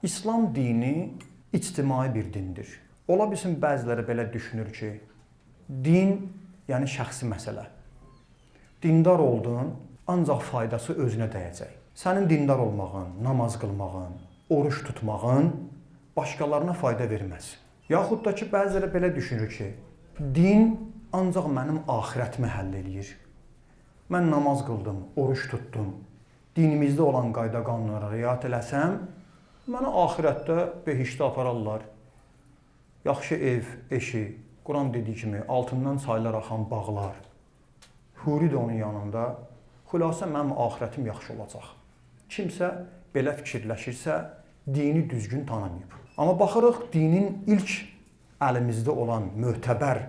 İslam dini ictimai bir dindir. Ola bilsin bəziləri belə düşünür ki, din yəni şəxsi məsələ. Dindar oldun, ancaq faydası özünə dəyəcək. Sənin dindar olmağın, namaz qılmağın, oruç tutmağın başqalarına fayda verməz. Yaxud da ki, bəziləri belə düşünür ki, din ancaq mənim axirətimi həll eləyir. Mən namaz qıldım, oruç tutdum, dinimizdə olan qayda qanunlara riayət eləsəm, mənə axirətdə behiştə apararlar. Yaxşı ev, eşi, Quran dediyi kimi altından çaylar axan bağlar, huri də onun yanında, xülasə mənim axirətim yaxşı olacaq. Kimsə belə fikirləşirsə, dini düzgün tanımayıb. Amma baxırıq, dinin ilk əlimizdə olan mötəbər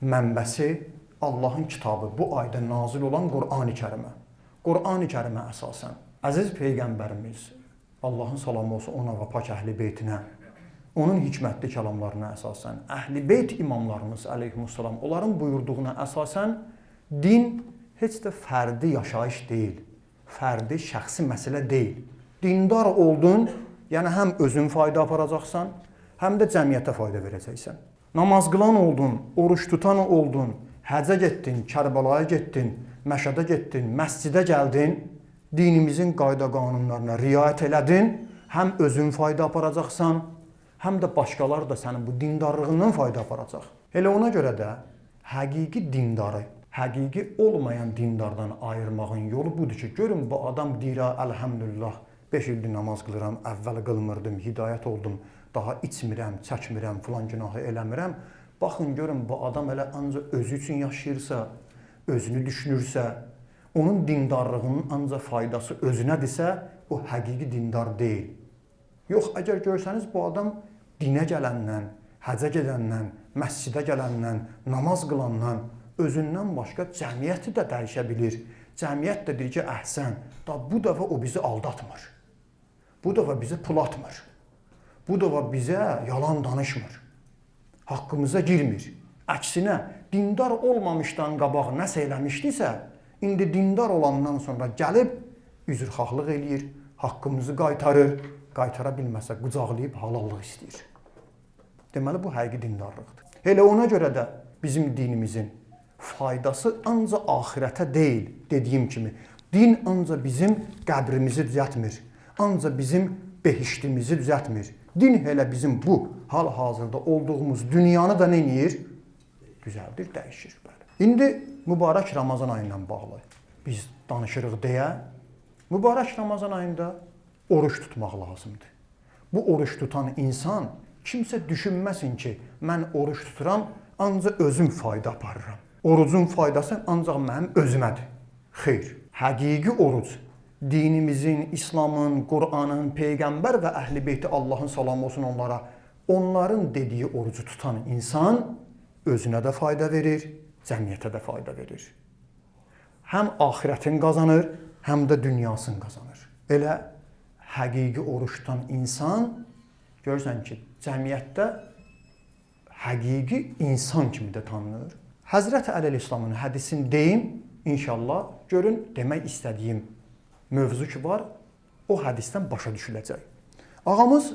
mənbəsi Allahın kitabı, bu ayda nazil olan Qur'an-ı Kərimə. Qur'an-ı Kərimə əsasən əziz Peyğəmbərimiz, Allahın salamı olsun ona və pak əhl-i beytinə, onun hikmətli kəlamlarına əsasən, əhl-i beyt imamlarımız əleyhissalam, onların buyurduğuna əsasən, din heç də fərdi yaşayış deyil, fərdi şəxsi məsələ deyil. Dindar oldun, yəni həm özün fayda aparacaqsan, həm də cəmiyyətə fayda verəcəksən. Namaz qılan oldun, oruç tutan oldun, həcə getdin, Kərbəlaya getdin, Məşədə getdin, məscidə gəldin, dinimizin qayda qanunlarına riayət elədin, həm özün fayda aparacaqsan, həm də başqaları da sənin bu dindarlığından fayda aparacaq. Elə ona görə də həqiqi dindarı, həqiqi olmayan dindardan ayırmağın yolu budur ki, görün bu adam deyir, əlhəmdülillah, 5 ildir namaz qılıram, əvvəl qılmırdım, hidayət oldum, daha içmirəm, çəkmirəm, filan günahı eləmirəm. Baxın, görün bu adam elə ancaq özü üçün yaşayırsa, özünü düşünürsə, onun dindarlığının ancaq faydası özünədirsə, o həqiqi dindar deyil. Yox, əgər görsəniz bu adam dinə gələndən, həcə gedəndən, məscidə gələndən, namaz qılandan, özündən başqa cəmiyyəti də dəyişə bilir. Cəmiyyət də deyir ki, əhsən, da bu dəfə o bizi aldatmır. Bu dəfə bizi pul atmır. Bu dəfə bizə yalan danışmır. Haqqımıza girmir. Əksinə, dindar olmamışdan qabaq nəsə eləmişdisə, indi dindar olandan sonra gəlib üzrxahlıq eləyir, haqqımızı qaytarır, qaytara bilməsə qucaqlayıb halallıq istəyir. Deməli, bu həqiqi dindarlıqdır. Elə ona görə də bizim dinimizin faydası ancaq axirətə deyil, dediyim kimi. Din ancaq bizim qəbrimizi düzəltmir, ancaq bizim behiştimizi düzəltmir. Din elə bizim bu hal-hazırda olduğumuz dünyanı da nə edir? Düzəldir, dəyişir. İndi mübarək Ramazan ayı ilə bağlı biz danışırıq deyə, mübarək Ramazan ayında oruç tutmaq lazımdır. Bu oruç tutan insan kimsə düşünməsin ki, mən oruç tuturam, ancaq özüm fayda aparıram. Orucun faydası ancaq mənim özümədir. Xeyr, həqiqi oruc dinimizin, İslamın, Qur'anın, Peyğəmbər və əhl-i beyti Allahın salamı olsun onlara, onların dediyi orucu tutan insan özünə də fayda verir, cəmiyyətə də fayda verir. Həm axirətin qazanır, həm də dünyasını qazanır. Elə həqiqi oruç tutan insan, görürsən ki, cəmiyyətdə həqiqi insan kimi də tanınır. Həzrət Əleyhisselamın hədisini deyim, inşallah, görün demək istədiyim mövzu ki var, o hədisdən başa düşüləcək. Ağamız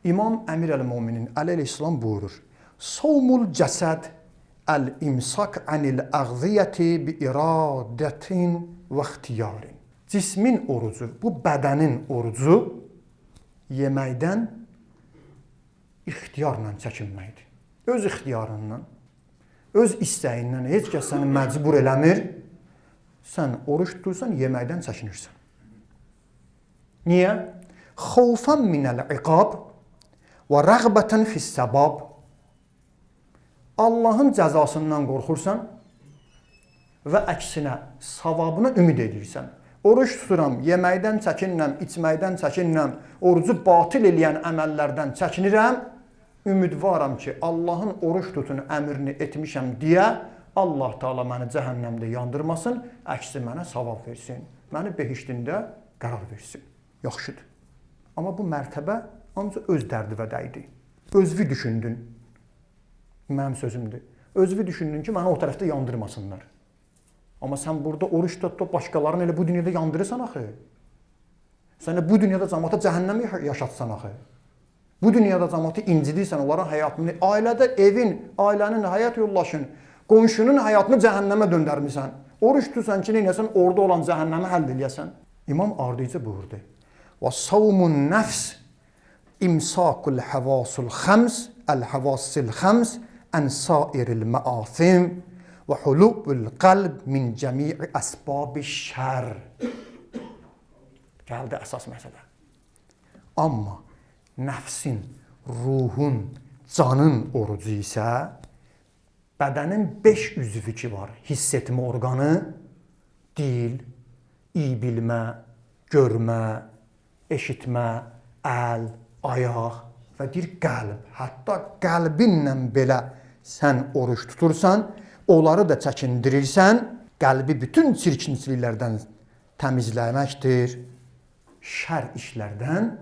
İmam Əmir Əl-Müminin Əleyhisselam buyurur, Savmul cəsəd əl-imsak anil əğziyyəti bi iradətin və ixtiyarin. Cismin orucu, bu bədənin orucu yeməkdən ixtiyarla çəkinməkdir. Öz ixtiyarından, öz istəyindən, heç kəs səni məcbur eləmir, sən oruç tutursan, yeməkdən çəkinirsən. Niyə? Xavfən minəl-iqab və rəğbətən fis-səbab. Allahın cəzasından qorxursan və əksinə savabına ümid edirsən. Oruç tuturam, yeməkdən çəkinirəm, içməkdən çəkinirəm, orucu batil eləyən əməllərdən çəkinirəm, ümidvaram ki, Allahın oruç tutun əmrini etmişəm deyə Allah Teala məni cəhənnəmdə yandırmasın, əksi mənə savab versin, məni behiştində qərar versin. Yaxşıdır. Amma bu mərtəbə ancaq öz dərdivədəydi. Özvi düşündün. Mənim sözümdür. Özvi düşündün ki, məni o tərəfdə Sən də bu dünyada cəmaata cəhənnəmi yaşatsan axı. Bu dünyada cəmaatı incidirsən, onların həyatını, ailədə evin, ailənin həyat yoldaşın, qonşunun həyatını cəhənnəmə döndərmisən. Oruç tutursan ki, neyləsən, orada olan cəhənnəmi həll eləyəsən. İmam ardıcı buyurdu. Və savmun nəfs imsakul həvasul xəms, əl-həvasil xəms, ən sairil məathim və hulubul qalb min cəmi'i əsbabi şər. Gəldi əsas məsələ. Amma nəfsin, ruhun, canın orucu isə bədənin 5 üzvü ki var. Hiss etmə orqanı, dil, iyi bilmə, görmə, eşitmə, əl, ayaq və deyir qəlb. Hətta qəlbinlə belə sən oruç tutursan, onları da çəkindirirsən, qəlbi bütün çirkinçiliklərdən təmizləməkdir. Şər işlərdən,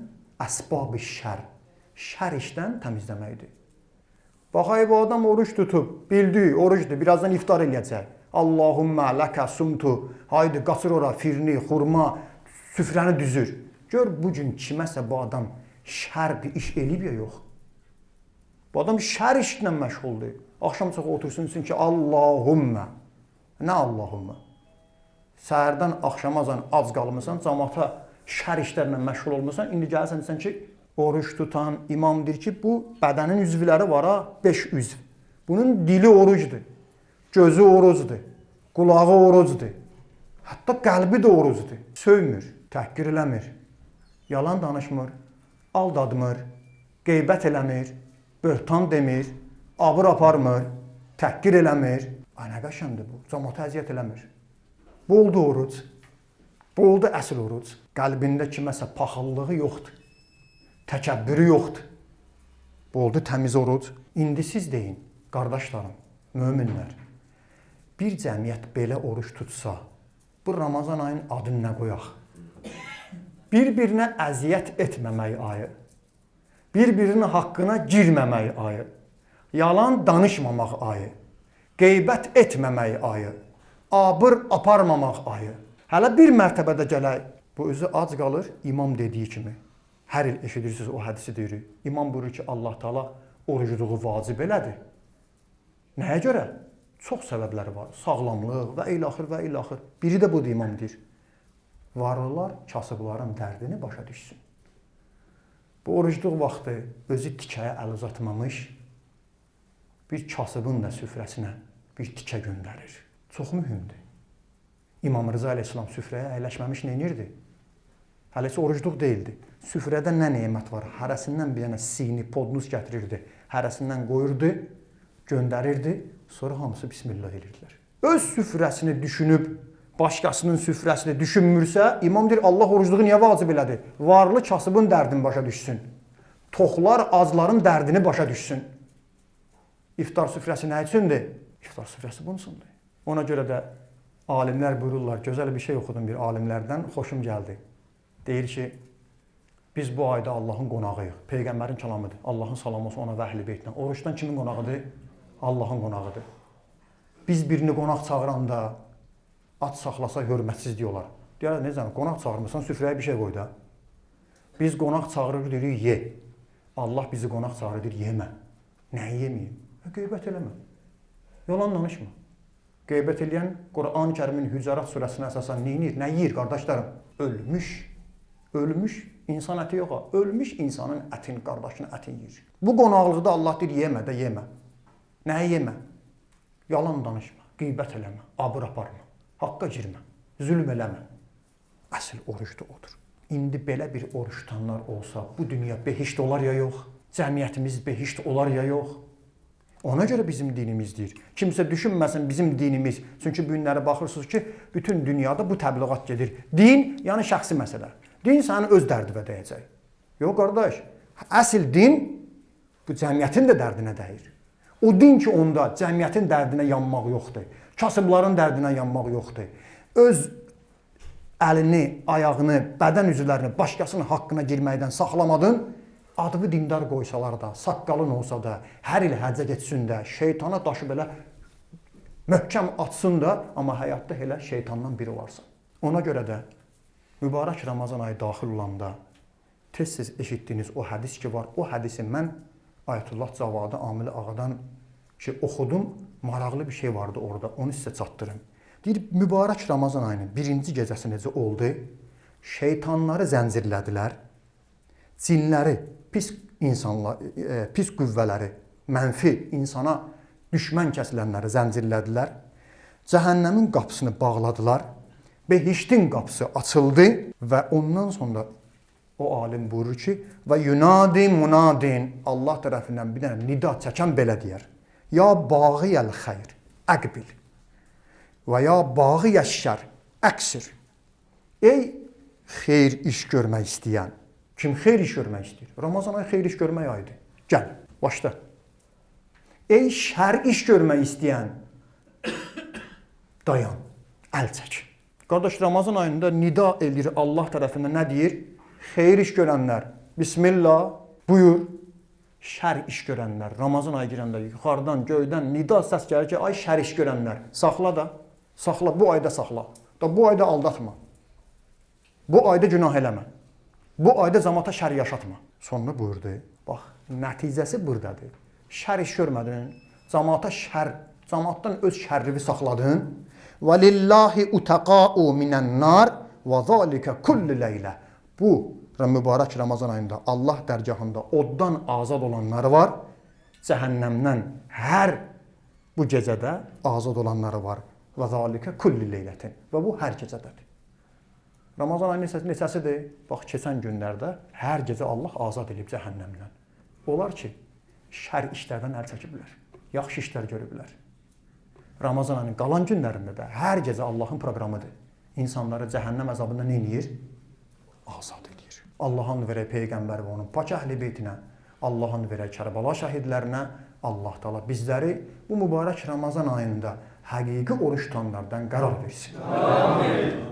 əsbab-ı şər işdən təmizləməkdir. Baxay, bu adam oruç tutub, bildi, oruçdur, birazdan iftar eləyəcək. Allahümmə ləkə sumtu, haydi qaçır ora, firni, xurma, süfrəni düzür. Gör, bugün kiməsə bu adam şər bir iş eləyib ya yox. Bu adam şər işlə məşğuldur. Axşam çox otursun ki, Allahümmə. Nə Allahümmə? Səhərdən axşamazan ac qalmısan, cəmaata şər işlərlə məşğul olmursan, indi gəlsən desən ki, oruç tutan imam deyir ki, bu bədənin üzvləri var ha, 5 üzv. Bunun dili orucdur, gözü orucdur, qulağı orucdur, hətta qəlbi də orucdur. Söymür, təhqir eləmir, yalan danışmır, aldadmır, qeybət eləmir, böhtan demir, abır aparmır, təhqir eləmir. Ay, nə qəşəngdir bu, cəmaata əziyyət eləmir. Bu oldu oruc. Bu oldu əsl oruc. Qəlbində kiməsə paxıllığı yoxdur. Təkəbbürü yoxdur. Bu oldu təmiz oruc. İndi siz deyin, qardaşlarım, möminlər. Bir cəmiyyət belə oruç tutsa, bu Ramazan ayının adını nə qoyaq? Bir-birinə əziyyət etməmək ayı. Bir-birinin haqqına girməmək ayı. Yalan danışmamaq ayı. Qeybət etməmək ayı. Abır aparmamaq ayı. Hələ bir mərtəbədə gələk, bu özü ac qalır, imam dediyi kimi. Hər il eşidirsiniz o hədisi deyirik. İmam buyurur ki, Allah Taala orucluğu vacib elədi. Nəyə görə? Çox səbəbləri var. Sağlamlıq və ilaxır və ilaxır. Biri də budur imam deyir. Varlılar kasıbların dərdini başa düşsün. Bu orucluq vaxtı özü tikəyə əl uzatmamış, bir kasıbın da süfrəsinə bir tikə göndərir. Çox mühümdür. İmam Rıza əleyhissalam süfrəyə əyləşməmiş neynirdi? Hələ heç orucluq deyildi. Süfrədə nə nemət var? Hərəsindən bir dənə sini, podnus gətirirdi. Hərəsindən qoyurdu, göndərirdi. Sonra hamısı bismillah edirdilər. Öz süfrəsini düşünüb, başqasının süfrəsini düşünmürsə, imam deyir, Allah orucluğu niyə vacib elədi? Varlı kasıbın dərdini başa düşsün. Toxlar azların dərdini başa düşsün. İftar süfrəsi nə üçündür? İftar süfrəsi bunun üçündür. Ona görə də alimlər buyururlar, gözəl bir şey oxudum bir alimlərdən, xoşum gəldi. Deyir ki, biz bu ayda Allahın qonağıyıq. Peyğəmbərin kəlamıdır. Allahın salamı olsun ona və əhl-i beytdən. Oruçdan kimin qonağıdır? Allahın qonağıdır. Biz birini qonaq çağıranda at saxlasa hörmətsiz deyiyorlar. Deyirlər, necə, qonaq çağırmırsan, süfrəyə bir şey qoy da. Biz qonaq çağırır, deyirik, ye. Allah bizi qonaq çağırır, deyir, yemə. Nəyi yeməyim? Qeybət eləmə. Yalan danışma. Qeybət eləyən Quran-ı Kərimin Hücurat surəsinə əsasən neyinir? Nə yiyir, qardaşlarım? Ölmüş. Ölmüş insan əti yox ha. Ölmüş insanın ətini, qardaşının ətini yiyir. Bu qonaqlıqda Allah deyir, yemə də yemə. Nəyi yemə? Yalan danışma, qeybət eləmə, abır aparma, haqqa girmə, zülm eləmə. Əsl oruç da odur. İndi belə bir oruç tutanlar olsa, bu dünya behişt olar ya yox? Cəmiyyətimiz behişt olar ya yox? Ona görə bizim dinimiz deyir. Kimsə düşünməsin bizim dinimiz. Çünki bu günlərə baxırsınız ki, bütün dünyada bu təbliğat gedir. Din, yəni şəxsi məsələ. Din sənin öz dərdinə dəyəcək. Yox, qardaş, əsl din bu cəmiyyətin də dərdinə dəyir. O din ki, onda cəmiyyətin dərdinə yanmaq yoxdur. Kasıbların dərdinə yanmaq yoxdur. Öz əlini, ayağını, bədən üzvlərini başqasının haqqına girməkdən saxlamadın, adını dindar qoysalar da, saqqalın olsa da, hər il həccə getsin də, şeytana daşı belə möhkəm atsın da, amma həyatda elə şeytandan biri varsa. Ona görə də mübarək Ramazan ayı daxil olanda tez-tez eşitdiyiniz o hədis ki var, o hədisi mən Ayətullah Cavadı Amili ağadan oxudum, maraqlı bir şey vardı orada, onu sizə çatdırım. Deyir, mübarək Ramazan ayının birinci gecəsi necə oldu? Şeytanları zəncirlədilər, cinləri, pis insanlar, pis qüvvələri, mənfi insana düşmən kəsilənləri zəncirlədilər, cəhənnəmin qapısını bağladılar, behiştin qapısı açıldı və ondan sonra o alim buyurur ki, və yunadi munadin, Allah tərəfindən bir dənə nida çəkən belə deyər, ya bağiyəl xeyr, əqbil və ya bağiyəl şər, əksir. Ey xeyr iş görmək istəyən, kim xeyr iş görmək istəyir? Ramazan ayı xeyr iş görmək ayıdır. Gəl, başla. Ey şər iş görmək istəyən, dayan, əl çək. Qardaş, Ramazan ayında nida edir Allah tərəfindən nə deyir? Xeyr iş görənlər, bismillah, buyur. Şər iş görənlər, Ramazan ayı girəndə yuxarıdan, göydən nida səs gəlir ki, ay şər iş görənlər, saxla da, saxla, bu ayda saxla. Da bu ayda aldatma. Bu ayda günah eləmə. Bu ayda cəmaata şər yaşatma. Sonra buyurdu, bax, nəticəsi buradadır. Şər iş görmədin, cəmaata şər, cəmaatdan öz şərrivi saxladın. Və lillahi utaqa'u minən-nar və zəlikə kulli leylə. Bu mübarək Ramazan ayında Allah dərgahında oddan azad olanları var, cəhənnəmdən hər bu gecədə azad olanları var. Və zəlikə kulli leylətin. Və bu hər gecədədir. Ramazan ayı neçəsidir? Bax, keçən günlərdə hər gecə Allah azad edib cəhənnəmdən. Olar ki, şər işlərdən əl çəkiblər, yaxşı işlər görüblər. Ramazan ayının qalan günlərində də hər gecə Allahın proqramıdır. İnsanları cəhənnəm əzabından nə edir? Azad edir. Allah'ın verək Peyğəmbər və onun pak əhli beytinə, Allah'ın verək Kərbala şəhidlərinə, Allah Teala bizləri bu mübarək Ramazan ayında həqiqi oruç tutanlardan qərar versin. Amin.